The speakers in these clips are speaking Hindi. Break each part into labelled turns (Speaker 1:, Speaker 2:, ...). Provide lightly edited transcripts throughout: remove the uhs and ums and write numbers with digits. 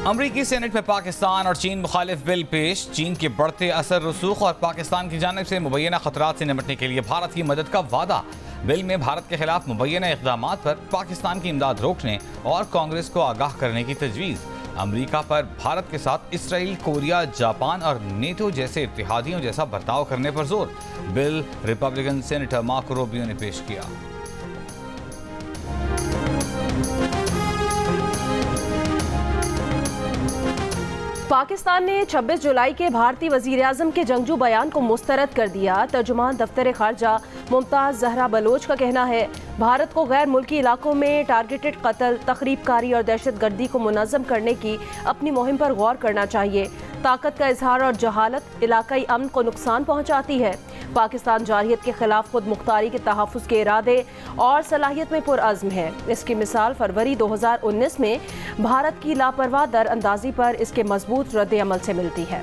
Speaker 1: अमरीकी सेनेट में पाकिस्तान और चीन मुखालिफ बिल पेश। चीन के बढ़ते असर रसूख और पाकिस्तान की जानिब से मुबैना खतरात से निपटने के लिए भारत की मदद का वादा। बिल में भारत के खिलाफ मुबैना इक़दामात पर पाकिस्तान की इमदाद रोकने और कांग्रेस को आगाह करने की तजवीज़। अमरीका पर भारत के साथ इसराइल, कोरिया, जापान और नेटो जैसे इत्तेहादियों जैसा बर्ताव करने पर जोर। Bill Republican senator Marco Rubio ने पेश किया।
Speaker 2: पाकिस्तान ने 26 जुलाई के भारतीय वज़ीर-ए-आज़म के जंगजू बयान को मुस्तरद कर दिया। तर्जुमान दफ्तर खारजा मुमताज़ ज़हरा बलोच का कहना है, भारत को गैर मुल्की इलाकों में टारगेटेड कत्ल, तखरीबकारी और दहशतगर्दी को मुनज़्ज़म करने की अपनी मुहिम पर गौर करना चाहिए। ताकत का इजहार और जहालत इलाकाई अमन को नुकसान पहुँचाती है। पाकिस्तान जारहियत के खिलाफ खुद मुख्तारी के तहफ़्फ़ुज़ के इरादे और सलाहियत में पुरअज़्म है। इसकी मिसाल फरवरी 2019 में भारत की लापरवाह दर अंदाजी पर इसके मजबूत रद्द अमल से मिलती है।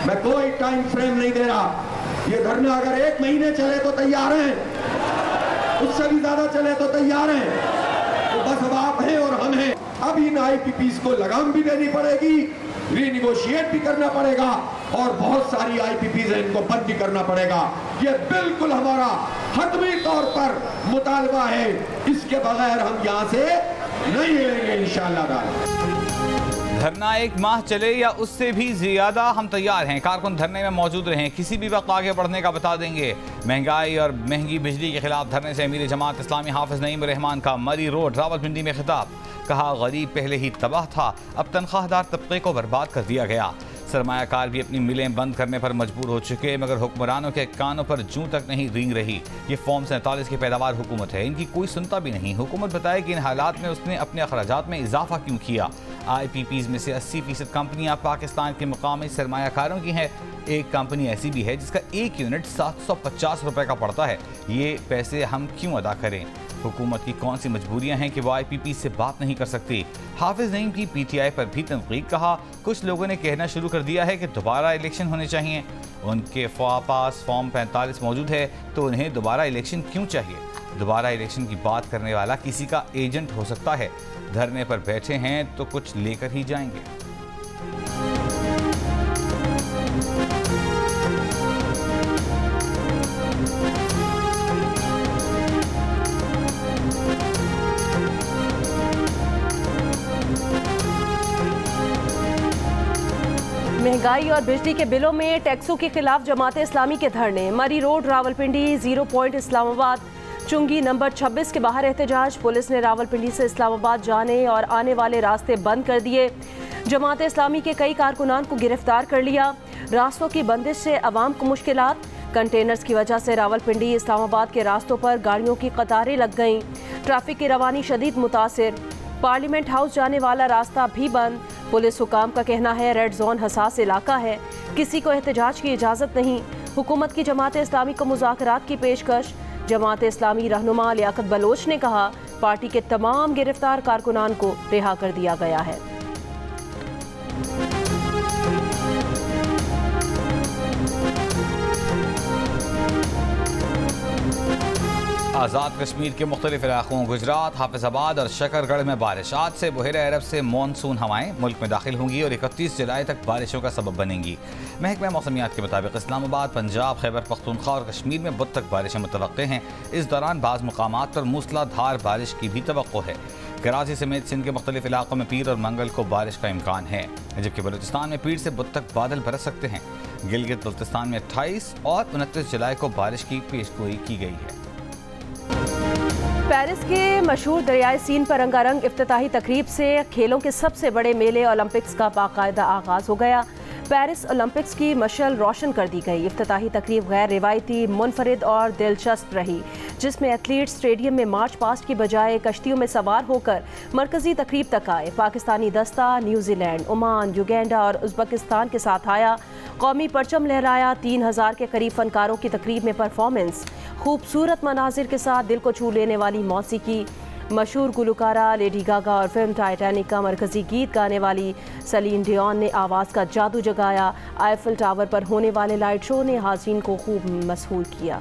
Speaker 3: मैं कोई टाइम फ्रेम नहीं दे रहा। ये धरना अगर 1 महीने चले तो तैयार हैं, उससे भी ज्यादा चले तो तैयार हैं। तो बस अब आप हैं और हम हैं। अब इन IPPs को लगाम भी देनी पड़ेगी, रीनिगोशिएट भी करना पड़ेगा और बहुत सारी IPPs हैं, इनको बंद भी करना पड़ेगा। ये बिल्कुल हमारा हतमी तौर पर मुतालबा है। इसके बगैर हम यहाँ से नहीं हिलेंगे इंशाअल्लाह।
Speaker 1: धरना 1 माह चले या उससे भी ज्यादा हम तैयार हैं। कारकुन धरने में मौजूद रहें, किसी भी वक्त आगे बढ़ने का बता देंगे। महंगाई और महंगी बिजली के खिलाफ धरने से अमीर जमात इस्लामी हाफिज नईम रहमान का मरी रोड रावलपिंडी में खिताब। कहा, गरीब पहले ही तबाह था, अब तनख्वाहदार तबके को बर्बाद कर दिया गया। सरमायाकार भी अपनी मिलें बंद करने पर मजबूर हो चुके, मगर हुक्मरानों के कानों पर जूं तक नहीं रेंग रही। ये फॉर्म 47 की पैदावार हुकूमत है, इनकी कोई सुनता भी नहीं। हुकूमत बताए कि इन हालात में उसने अपने अखराजात में इजाफा क्यों किया। IPPs में से 80% कंपनियां पाकिस्तान के मुकामी सरमायाकारों की हैं। एक कंपनी ऐसी भी है जिसका 1 यूनिट 750 रुपए का पड़ता है। ये पैसे हम क्यों अदा करें? हुकूमत की कौन सी मजबूरियां हैं कि वो IPP से बात नहीं कर सकती? हाफिज नईम की PTI पर भी तनकीद। कहा, कुछ लोगों ने कहना शुरू कर दिया है कि दोबारा इलेक्शन होने चाहिए। उनके पास फॉर्म 45 मौजूद है तो उन्हें दोबारा इलेक्शन क्यों चाहिए? दोबारा इलेक्शन की बात करने वाला किसी का एजेंट हो सकता है। धरने पर बैठे हैं तो कुछ लेकर ही जाएंगे।
Speaker 2: महंगाई और बिजली के बिलों में टैक्सों के खिलाफ जमात इस्लामी के धरने। मरी रोड रावलपिंडी, 0 पॉइंट इस्लामाबाद, चुंगी नंबर 26 के बाहर एहतजाज। पुलिस ने रावलपिंडी से इस्लामाबाद जाने और आने वाले रास्ते बंद कर दिए। जमात इस्लामी के कई कारकुनान को गिरफ्तार कर लिया। रास्तों की बंदिश से अवाम को मुश्किलात। कंटेनर्स की वजह से रावलपिंडी इस्लामाबाद के रास्तों पर गाड़ियों की कतारें लग गईं। ट्रैफिक की रवानी शदीद मुतासिर। पार्लियामेंट हाउस जाने वाला रास्ता भी बंद। पुलिस हुकाम का कहना है, रेड जोन हसास इलाका है, किसी को एहतजाज की इजाज़त नहीं। हुकूमत की जमात इस्लामी को मुज़ाकरात की पेशकश। जमात इस्लामी रहनुमा लियाकत बलोच ने कहा, पार्टी के तमाम गिरफ्तार कारकुनान को रिहा कर दिया गया है।
Speaker 1: आज़ाद कश्मीर के मुख्तलिफ इलाकों गुजरात, हाफिजाबाद और शकरगढ़ में बारिश। आज से बहिर अरब से मानसून हवाएं मुल्क में दाखिल होंगी और 31 जुलाई तक बारिशों का सबब बनेंगी। महकमा मौसमियात के मुताबिक इस्लामाबाद, पंजाब, खैबर पख्तूनख्वा और कश्मीर में बुध तक बारिशें मुतवक्के हैं। इस दौरान बाज़ मुकामात पर मूसलाधार बारिश की भी तवक्को है। कराची समेत सिंध के मुख्तलिफ इलाकों में पीर और मंगल को बारिश का इम्कान है, जबकि बलूचिस्तान में पीर से बुध तक बादल बरस सकते हैं। गिलगित बल्तिस्तान में 28 और 29 जुलाई को बारिश की पेशगोई की गई है।
Speaker 2: पेरिस के मशहूर दरियाए सीन पर रंगारंग इफ्तिताही तकरीब से खेलों के सबसे बड़े मेले ओलंपिक्स का बाकायदा आगाज हो गया। पेरिस ओलंपिक्स की मशाल रोशन कर दी गई। इफ्तिताही तकरीब गैर रिवायती, मुनफरिद और दिलचस्प रही, जिसमें एथलीट स्टेडियम में मार्च पास्ट की बजाय कश्तियों में सवार होकर मरकजी तकरीब तक आए। पाकिस्तानी दस्ता न्यूजीलैंड, ओमान, युगांडा और उज़्बेकिस्तान के साथ आया। कौमी परचम लहराया। 3000 के करीब फनकारों की तकरीब में परफॉर्मेंस। खूबसूरत मनाजिर के साथ दिल को छू लेने वाली मौसीकी। मशहूर गुलकारा लेडी गागा और फिल्म टाइटैनिक का मरकजी गीत गाने वाली सलीन डियोन ने आवाज़ का जादू जगाया। आईफिल टावर पर होने वाले लाइट शो ने हाज़रीन को खूब मसहूर किया।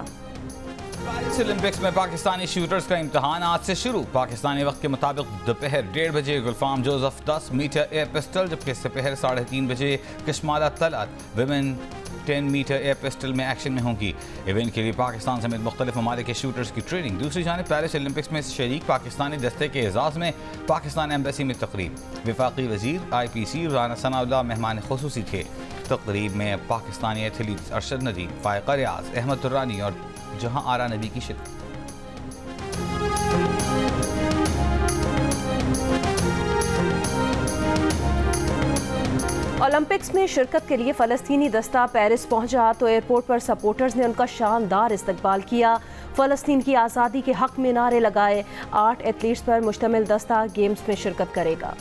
Speaker 1: पेरिस ओलंपिक्स में पाकिस्तानी शूटर्स का इम्तहान आज से शुरू। पाकिस्तानी वक्त के मुताबिक दोपहर 1:30 बजे Gulfam Joseph 10 metre air pistol, जबकि दोपहर 3:30 बजे Kashmala Talat women 10 metre air pistol में एक्शन में होंगी। इवेंट के लिए पाकिस्तान समेत मुख्तलिफ ममालिक के शूटर्स की ट्रेनिंग। दूसरी जानिब पेरिस ओलंपिक्स में शरीक पाकिस्तानी दस्ते के एजाज़ में पाकिस्तान एम्बेसी में तकरीब। वफाकी वजीर IPC राना सनाउल्लाह मेहमान खुसूसी थे। तकरीब में पाकिस्तानी एथलीट अरशद नदीम, फायका रियाज, अहमद दुर्रानी और जहां आरा नबी की शिरकत।
Speaker 2: ओलंपिक्स में शिरकत के लिए फ़लस्तीनी दस्ता पेरिस पहुंचा तो एयरपोर्ट पर सपोर्टर्स ने उनका शानदार इस्तकबाल किया। फ़लस्तीन की आज़ादी के हक़ में नारे लगाए। 8 एथलीट्स पर मुश्तमिल दस्ता गेम्स में शिरकत करेगा।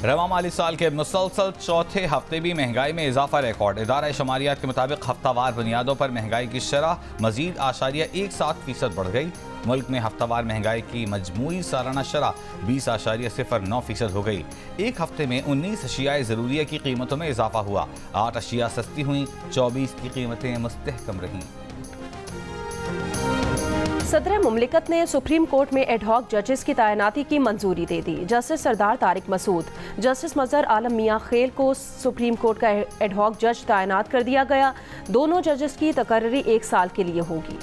Speaker 1: रवा माली साल के मुसलसल चौथे हफ्ते भी महंगाई में इजाफा रिकॉर्ड। इदारा शुमारियात के मुताबिक हफ्तावार बुनियादों पर महंगाई की शरह मजीद 8.17% बढ़ गई। मुल्क में हफ्तावार महंगाई की मजमूई सालाना शरह 20.09% हो गई। एक हफ्ते में 19 अशियाए ज़रूरिया की कीमतों में इजाफा हुआ। 8 अशिया सस्ती हुई, 24 की कीमतें मुस्तहकम रहीं।
Speaker 2: सदर मुमलिकत ने सुप्रीम कोर्ट में एडहॉक जजेस की तैनाती की मंजूरी दे दी। जस्टिस सरदार तारिक मसूद, जस्टिस मजहर आलम मियाँ खेल को सुप्रीम कोर्ट का एडहॉक जज तैनात कर दिया गया। दोनों जजेस की तकर्री 1 साल के लिए होगी।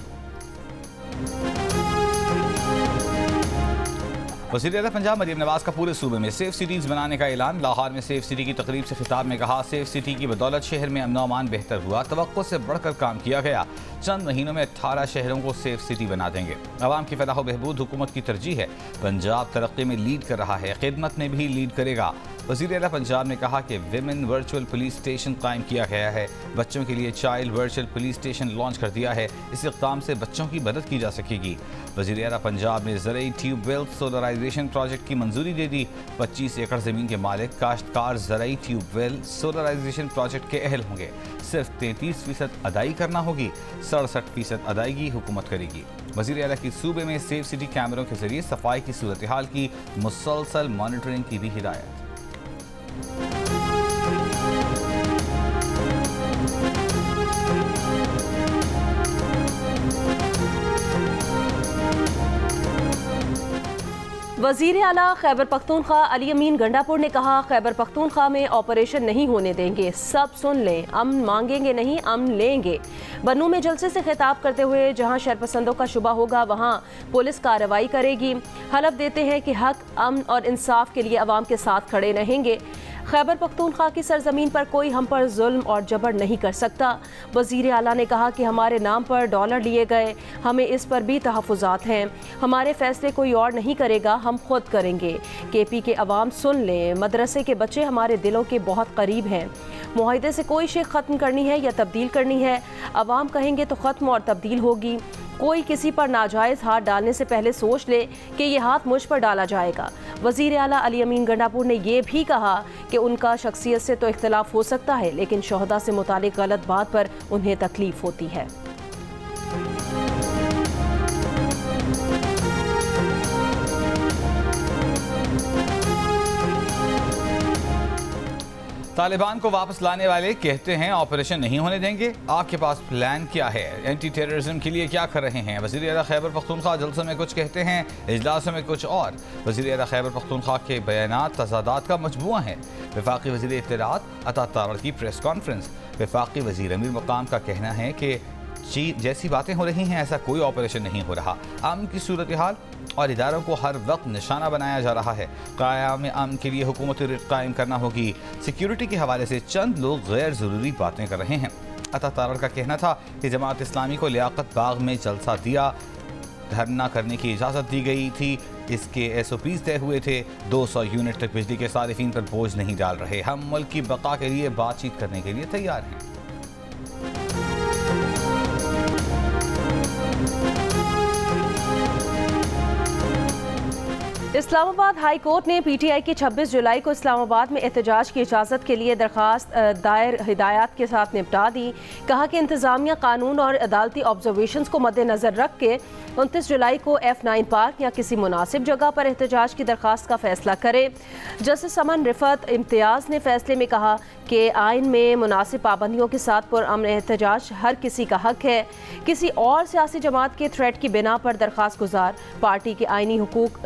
Speaker 1: वज़ीर-ए-आला पंजाब मरीम नवाज का पूरे सूबे में सेफ सिटीज़ बनाने का ऐलान। लाहौर में सेफ सिटी की तकरीब से खिताब में कहा, सेफ सिटी की बदौलत शहर में अमन अमान बेहतर हुआ। तवक्को से बढ़कर काम किया गया। चंद महीनों में 18 शहरों को सेफ सिटी बना देंगे। आवाम की फलाह व बहबूद हुकूमत की तरजीह है। पंजाब तरक्की में लीड कर रहा है, खिदमत में भी लीड करेगा। वज़ीर-ए-आला पंजाब ने कहा कि विमेन वर्चुअल पुलिस स्टेशन कायम किया गया है। बच्चों के लिए child virtual police station launch कर दिया है। इस इक़दाम से बच्चों की मदद की जा सकेगी। वज़ीर-ए-आला पंजाब ने ज़रई ट्यूबवेल सोलराइजेशन प्रोजेक्ट की मंजूरी दे दी। 25 एकड़ ज़मीन के मालिक काश्तकार ज़रई ट्यूबवेल सोलराइजेशन प्रोजेक्ट के अहल होंगे। सिर्फ 33% अदाई करना होगी, 67% अदायगी हुकूमत करेगी। वज़ीर-ए-आला की सूबे में सेफ सिटी कैमरों के जरिए सफाई की सूरत हाल की मुसलसल मॉनिटरिंग की भी हिदायत।
Speaker 2: वज़ीर आला खैबर पख्तूनख्वा अली अमीन गंडापुर ने कहा, खैबर पख्तूनख्वा में ऑपरेशन नहीं होने देंगे। सब सुन लें, अमन मांगेंगे नहीं, अमन लेंगे। बन्नू में जलसे से खिताब करते हुए जहां शरपसंदों का शुबा होगा वहां पुलिस कार्रवाई करेगी। हलफ देते हैं कि हक, अमन और इंसाफ के लिए अवाम के साथ खड़े रहेंगे। खैबर पख्तूनख्वा की सरजमीन पर कोई हम पर जुल्म और जबर नहीं कर सकता। वज़ीर आला ने कहा कि हमारे नाम पर डॉलर लिए गए, हमें इस पर भी तहफ़्फ़ुज़ात हैं। हमारे फैसले कोई और नहीं करेगा, हम खुद करेंगे। KP के अवाम सुन लें, मदरसे के बच्चे हमारे दिलों के बहुत करीब हैं। मुआहिदे से कोई शे ख़त्म करनी है या तब्दील करनी है, अवाम कहेंगे तो ख़त्म और तब्दील होगी। कोई किसी पर नाजायज़ हाथ डालने से पहले सोच ले कि ये हाथ मुझ पर डाला जाएगा। वज़ीर आला अली अमीन गंडापुर ने यह भी कहा कि उनका शख्सियत से तो इख्तिलाफ हो सकता है, लेकिन शोहदा से मुतालिक गलत बात पर उन्हें तकलीफ होती है।
Speaker 1: तालिबान को वापस लाने वाले कहते हैं ऑपरेशन नहीं होने देंगे। आपके पास प्लान क्या है? एंटी टेररिज्म के लिए क्या कर रहे हैं? वज़ीर आला खैबर पख्तूनख्वा जलसों में कुछ कहते हैं, इजलासों में कुछ और। वज़ीर आला खैबर पख्तूनख्वा के बयानात तज़ादात का मजमुआ है। वफाकी वज़ीर इत्तलाआत अता तारड़ की प्रेस कॉन्फ्रेंस। वफाकी वज़ीर अमीर मकाम का कहना है कि जैसी बातें हो रही हैं ऐसा कोई ऑपरेशन नहीं हो रहा। अमन की सूरत हाल और इदारों को हर वक्त निशाना बनाया जा रहा है। क़याम अमन के लिए हुकूमत कायम करना होगी। सिक्योरिटी के हवाले से चंद लोग गैर ज़रूरी बातें कर रहे हैं। अता तारड़ का कहना था कि जमात इस्लामी को लियाकत बाग में जलसा दिया, धरना करने की इजाज़त दी गई थी। इसके SOPs तय हुए थे। 200 यूनिट तक बिजली के सारिफीन पर बोझ नहीं डाल रहे। हम मुल्क की बका के लिए बातचीत करने के लिए तैयार हैं।
Speaker 2: इस्लामाबाद हाई कोर्ट ने पीटीआई की 26 जुलाई को इस्लामाबाद में एहतजाज की इजाज़त के लिए दरख्वास्त दायर हिदायत के साथ निपटा दी। कहा कि इंतज़ामिया कानून और अदालती ऑब्जर्वेशंस को मद्देनज़र रख के 29 जुलाई को F9 पार्क या किसी मुनासिब जगह पर एहतजाज की दरख्वास्त का फैसला करे। जस्टिस अमन रिफत इम्तियाज़ ने फैसले में कहा कि आइन में मुनासिब पाबंदियों के साथ पुरअमन एहतजाज हर किसी का हक है। किसी और सियासी जमात के थ्रेट की बिना पर दरख्वास्त गुजार पार्टी के आइनी हुकूक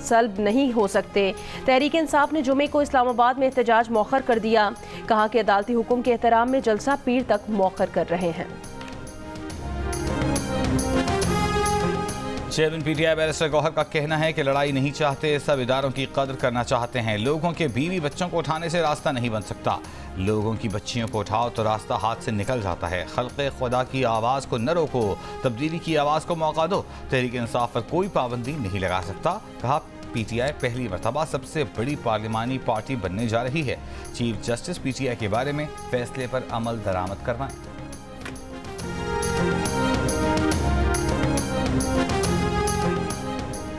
Speaker 2: सल्ब नहीं हो सकते। तहरीक इंसाफ ने जुमे को इस्लामाबाद में एहतजाज मौखर कर दिया। कहा कि अदालती हुक्म के एहतराम में जलसा पीर तक मौखर कर रहे हैं।
Speaker 1: चेयरमैन पीटीआई बैरिस्टर गौहर का कहना है कि लड़ाई नहीं चाहते, सब इदारों की कदर करना चाहते हैं। लोगों के बीवी बच्चों को उठाने से रास्ता नहीं बन सकता। लोगों की बच्चियों को उठाओ तो रास्ता हाथ से निकल जाता है। खल्क़े खुदा की आवाज़ को न रोको, तब्दीली की आवाज़ को मौका दो। तहरीक इंसाफ पर कोई पाबंदी नहीं लगा सकता। कहा पीटीआई पहली मरतबा सबसे बड़ी पार्लिमानी पार्टी बनने जा रही है। चीफ जस्टिस पीटीआई के बारे में फैसले पर अमल दरामद करवाएं।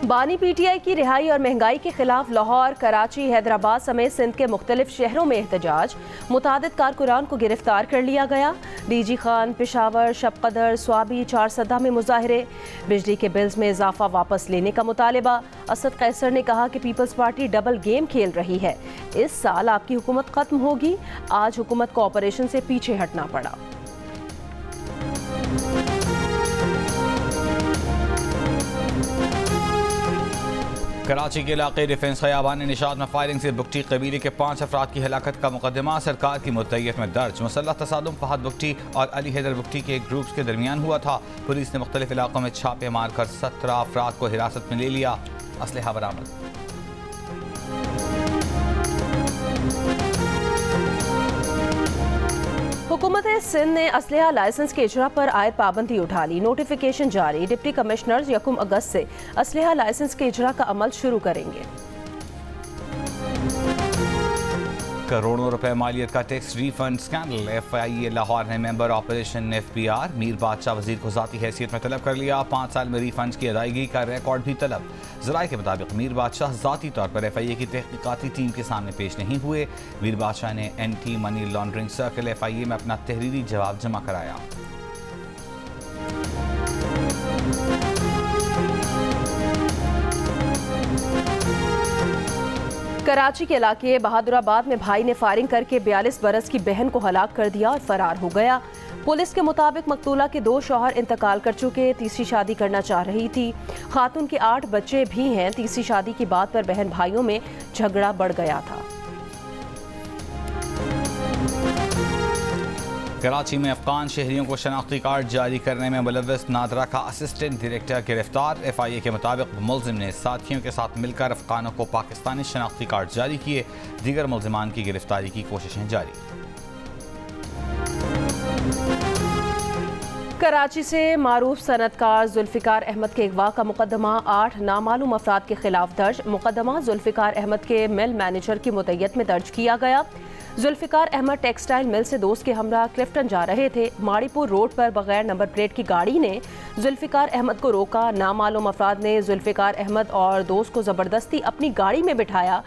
Speaker 2: बानी पीटीआई की रिहाई और महंगाई के खिलाफ लाहौर, कराची, हैदराबाद समेत सिंध के मुख्तलिफ शहरों में एहतजाज। मुतादिद कारकुनान को गिरफ्तार कर लिया गया। डीजी खान, पेशावर, शबकदर, स्वाबी, चारसदा में मुजाहरे। बिजली के बिल्स में इजाफा वापस लेने का मुतालबा। असद कैसर ने कहा कि पीपल्स पार्टी डबल गेम खेल रही है। इस साल आपकी हुकूमत खत्म होगी। आज हुकूमत को ऑपरेशन से पीछे हटना पड़ा।
Speaker 1: कराची के इलाके डिफेंस खयाबान ने निशात में फायरिंग से बुगटी कबीले के 5 अफराद की हलाकत का मुकदमा सरकार की मुत्तय्यत में दर्ज। मुसल्लह तसादुम फहद बुगटी और अली हैदर बुगटी के एक ग्रुप्स के दरमियान हुआ था। पुलिस ने मुख्तलिफ इलाकों में छापे मारकर 17 अफराद को हिरासत में ले लिया। असलहा बरामद।
Speaker 2: हुकूमत सिंध ने असलहा लाइसेंस के इजरा पर आयद पाबंदी उठा ली। नोटिफिकेशन जारी। डिप्टी कमिश्नर 1 अगस्त से असलहा लाइसेंस के इजरा का अमल शुरू करेंगे।
Speaker 1: करोड़ों रुपए मालियत का tax refund scandal. FIA Lahore ने मेंबर ऑपरेशन FPR मीर बादशाह वजीर को ज़ाती हैसियत में तलब कर लिया। 5 साल में रिफंड की अदायगी का रिकॉर्ड भी तलब। ज़राए के मुताबिक मीर बादशाह ज़ाती तौर पर FIA की तहकीकाती टीम के सामने पेश नहीं हुए। मीर बादशाह ने anti money laundering circle FIA में अपना तहरीरी जवाब जमा कराया।
Speaker 2: कराची के इलाके बहादुराबाद में भाई ने फायरिंग करके 42 बरस की बहन को हलाक कर दिया और फरार हो गया। पुलिस के मुताबिक मकतूला के 2 शौहर इंतकाल कर चुके, तीसरी शादी करना चाह रही थी। खातून के 8 बच्चे भी हैं। तीसरी शादी की बात पर बहन भाइयों में झगड़ा बढ़ गया था।
Speaker 1: कराची में अफगान शहरियों को शनाख्ती कार्ड जारी करने में मुलव्वस नादरा का असिस्टेंट डायरेक्टर गिरफ्तार। FIA के मुताबिक मुलजिम ने साथियों के साथ मिलकर अफगानों को पाकिस्तानी शनाख्ती कार्ड जारी किए। दीगर मुलजिमान की गिरफ्तारी की कोशिशें जारी।
Speaker 2: कराची से मारूफ सनतकार जुल्फिकार अहमद के अगवा का मुकदमा 8 नामालूम अफराद के खिलाफ दर्ज। मुकदमा जुल्फिकार अहमद के मिल मैनेजर की मुद्दत में दर्ज किया गया। जुल्फिकार अहमद टेक्सटाइल मिल से दोस्त के हमरा क्लिफ्टन जा रहे थे। माड़ीपुर रोड पर बगैर नंबर प्लेट की गाड़ी ने जुल्फिकार अहमद को रोका। नामालूम अफराद ने जुल्फिकार अहमद और दोस्त को ज़बरदस्ती अपनी गाड़ी में बिठाया।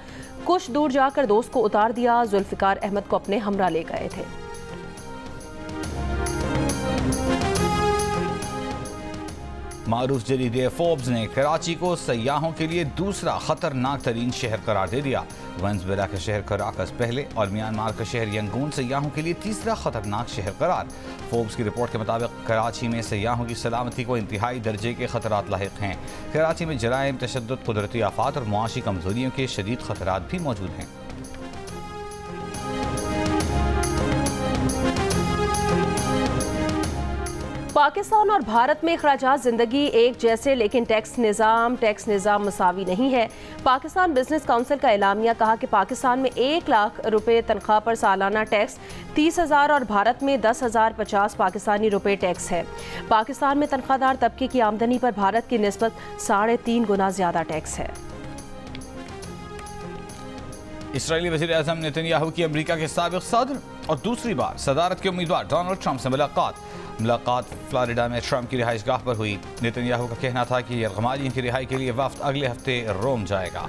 Speaker 2: कुछ दूर जाकर दोस्त को उतार दिया। जुल्फिकार अहमद को अपने हमरा ले गए थे।
Speaker 1: मारूफ जरीदे फोर्ब्स ने कराची को सयाहों के लिए दूसरा खतरनाक तरीन शहर करार दे दिया। वेनेजुएला के शहर कराकस पहले और म्यांमार का शहर यंगून सयाहों के लिए तीसरा खतरनाक शहर करार। फोर्ब्स की रिपोर्ट के मुताबिक कराची में सयाहों की सलामती को इंतहाई दर्जे के खतरात लाहिक हैं। कराची में जराइम, तशद्दुद, कुदरती आफात और मुआशी कमजोरियों के शदीद खतरात भी मौजूद हैं।
Speaker 2: पाकिस्तान और भारत में अखराजात ज़िंदगी एक जैसे, लेकिन टैक्स निज़ाम मसावी नहीं है। पाकिस्तान बिजनेस काउंसिल का एलामिया। कहा कि पाकिस्तान में 1 लाख रुपए तनख्वाह पर सालाना टैक्स 30,000 और भारत में 10,050 पाकिस्तानी रुपए टैक्स है। पाकिस्तान में तनख्वाहदार तबके की आमदनी पर भारत की निस्बत 3.5 गुना ज़्यादा टैक्स है।
Speaker 1: इसराइली वज़ीर-ए-आज़म नेतन्याहू की अमेरिका के साबिक़ सदर और दूसरी बार सदारत के उम्मीदवार डोनाल्ड ट्रंप से मुलाकात फ्लोरिडा में ट्रंप की रिहाइशगाह पर हुई। नेतन्याहू का कहना था कि यरगमालियों की रिहाई के लिए वफ्द अगले हफ्ते रोम जाएगा।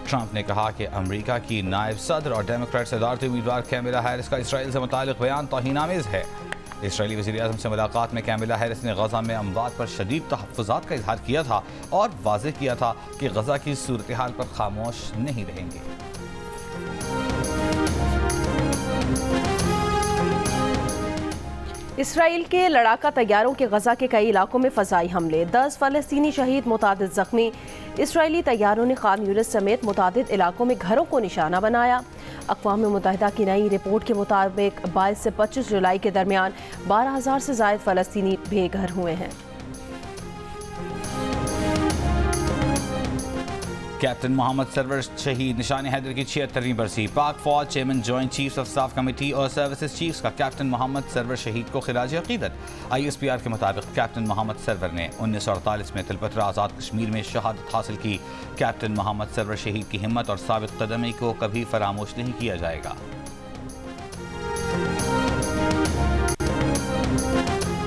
Speaker 1: ट्रंप ने कहा कि अमेरिका की नायब सदर और डेमोक्रेट सदारती उम्मीदवार कैमिला हैरिस का इसराइल से मुताल्लिक़ बयान तौहीनामेज़ है। इसराइली वज़ीर-ए-आज़म से मुलाकात में कैमिला हैरिस ने गज़ा में अमवात पर शदीद तहफ़्फ़ुज़ात का इज़हार किया था और वाज़ेह किया था कि गज़ा की सूरत हाल पर खामोश नहीं रहेंगे।
Speaker 2: इसराइल के लड़ाका तैयारों के गजा के कई इलाकों में फ़ज़ाई हमले, 10 फ़लस्तीनी शहीद, मुतादिद ज़ख्मी। इसराइली तैयारों ने खान यूनिस समेत मुतादिद इलाकों में घरों को निशाना बनाया। अक़वाम मुत्तहिदा की नई रिपोर्ट के मुताबिक 22 से 25 जुलाई के दरमियान 12,000 से ज़ायद फ़लस्तीनी बेघर हुए हैं।
Speaker 1: कैप्टन मोहम्मद सरवर शहीद, निशान हैदर की 76वीं बरसी। पाक फौज chairman joint chiefs of staff committee और सर्विसेज चीफ्स का कैप्टन मोहम्मद सरवर शहीद को खिराज अकीदत। ISPR के मुताबिक कैप्टन मोहम्मद सरवर ने 1948 में तिलपत्र आज़ाद कश्मीर में शहादत हासिल की। कैप्टन मोहम्मद सरवर शहीद की हिम्मत और साबिक़ कदमी को कभी फरामोश नहीं किया जाएगा।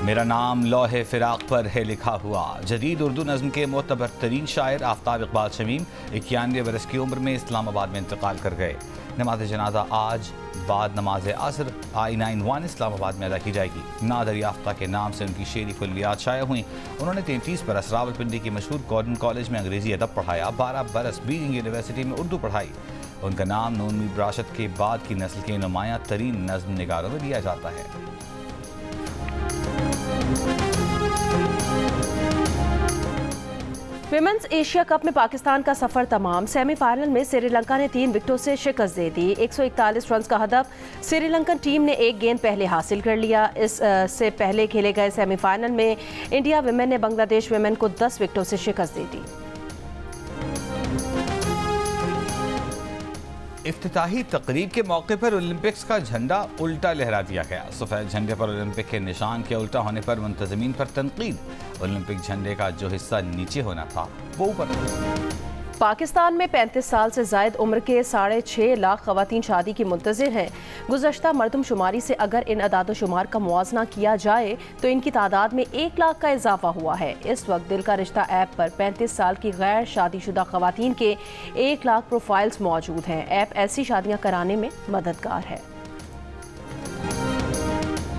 Speaker 1: मेरा नाम लौहे फिराक पर है लिखा हुआ। जदीद उर्दू नज़्म के मोतबर तरीन शायर आफ्ताब इकबाल शमीम 91 बरस की उम्र में इस्लामाबाद में इंतकाल कर गए। नमाज जनाजा आज बाद नमाज असर I91 इस्लामाबाद में अदा की जाएगी। नादर याफ्ता के नाम से उनकी शेरी कुल्लियात शाया हुई। उन्होंने 33 बरस रावलपिंडी के मशहूर गॉर्डन कॉलेज में अंग्रेजी अदब पढ़ाया। 12 बरस बीजिंग यूनिवर्सिटी में उर्दू पढ़ाई। उनका नाम नून विरासत के बाद की नस्ल के नुमायां तरीन नज़्म निगारों में लिया जाता है।
Speaker 2: विमेंस एशिया कप में पाकिस्तान का सफर तमाम। सेमीफाइनल में श्रीलंका ने 3 विकेटों से शिकस्त दे दी। 141 रन का हदफ श्रीलंकन टीम ने 1 गेंद पहले हासिल कर लिया। इससे पहले खेले गए सेमीफाइनल में इंडिया विमेन ने बांग्लादेश विमेन को 10 विकेटों से शिकस्त दे दी।
Speaker 1: इफ्तिताही तकरीब के मौके पर ओलंपिक्स का झंडा उल्टा लहरा दिया गया। सफ़ेद झंडे पर ओलंपिक के निशान के उल्टा होने पर मुंतज़मीन पर तनकीद। ओलंपिक झंडे का जो हिस्सा नीचे होना था वो ऊपर।
Speaker 2: पाकिस्तान में 35 साल से ज़ायद उम्र के 6.5 लाख ख़वातीन शादी की मुंतज़िर हैं। गुज़श्ता मरदमशुमारी से अगर इन अदाद-ओ-शुमार का मुआवजना किया जाए तो इनकी तादाद में 1 लाख का इजाफा हुआ है। इस वक्त दिल का रिश्ता ऐप पर 35 साल की गैर शादीशुदा ख़वातीन के 1 लाख प्रोफाइल्स मौजूद हैं। ऐप ऐसी शादियाँ कराने में मददगार है।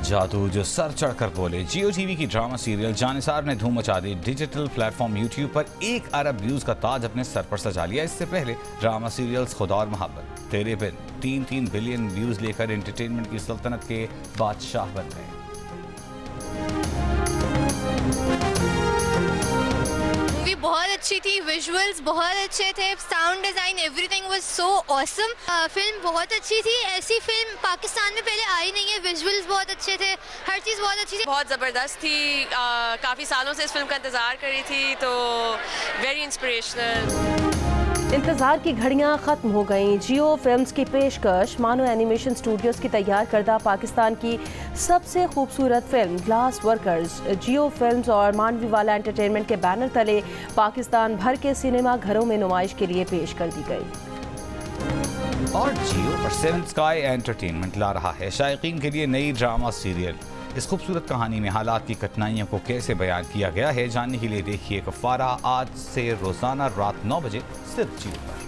Speaker 1: जादू जो सर चढ़कर बोले। जियो टीवी की ड्रामा सीरियल जानिसार ने धूम मचा दी। डिजिटल प्लेटफॉर्म यूट्यूब पर 1 अरब व्यूज का ताज अपने सर पर सजा लिया। इससे पहले ड्रामा सीरियल्स खुदा और मोहब्बत, तेरे बिन 3 बिलियन व्यूज लेकर एंटरटेनमेंट की सल्तनत के बादशाह बन गए।
Speaker 4: बहुत अच्छी थी, विजुअल्स बहुत अच्छे थे, sound design everything was so awesome. Film बहुत अच्छी थी। ऐसी फिल्म पाकिस्तान में पहले आई नहीं है। विजुअल्स बहुत अच्छे थे, हर चीज़ बहुत अच्छी थी,
Speaker 5: बहुत ज़बरदस्त थी। काफ़ी सालों से इस फिल्म का इंतज़ार कर रही थी, तो वेरी इंस्पिरेशनल।
Speaker 2: इंतज़ार की घड़ियां ख़त्म हो गईं। जियो फिल्म्स की पेशकश मानो एनिमेशन स्टूडियोज की तैयार करदा पाकिस्तान की सबसे खूबसूरत फिल्म ग्लास वर्कर्स जियो फिल्म्स और मानवीवाला एंटरटेनमेंट के बैनर तले पाकिस्तान भर के सिनेमा घरों में नुमाइश के लिए पेश कर दी गई।
Speaker 1: और जियो और सेवन स्काई एंटरटेनमेंट ला रहा है शायकीन के लिए नई ड्रामा सीरियल। इस खूबसूरत कहानी में हालात की कठिनाइयों को कैसे बयान किया गया है, जानने के लिए देखिए कुफारा आज से रोजाना रात 9 बजे सिर्फ जियो पर।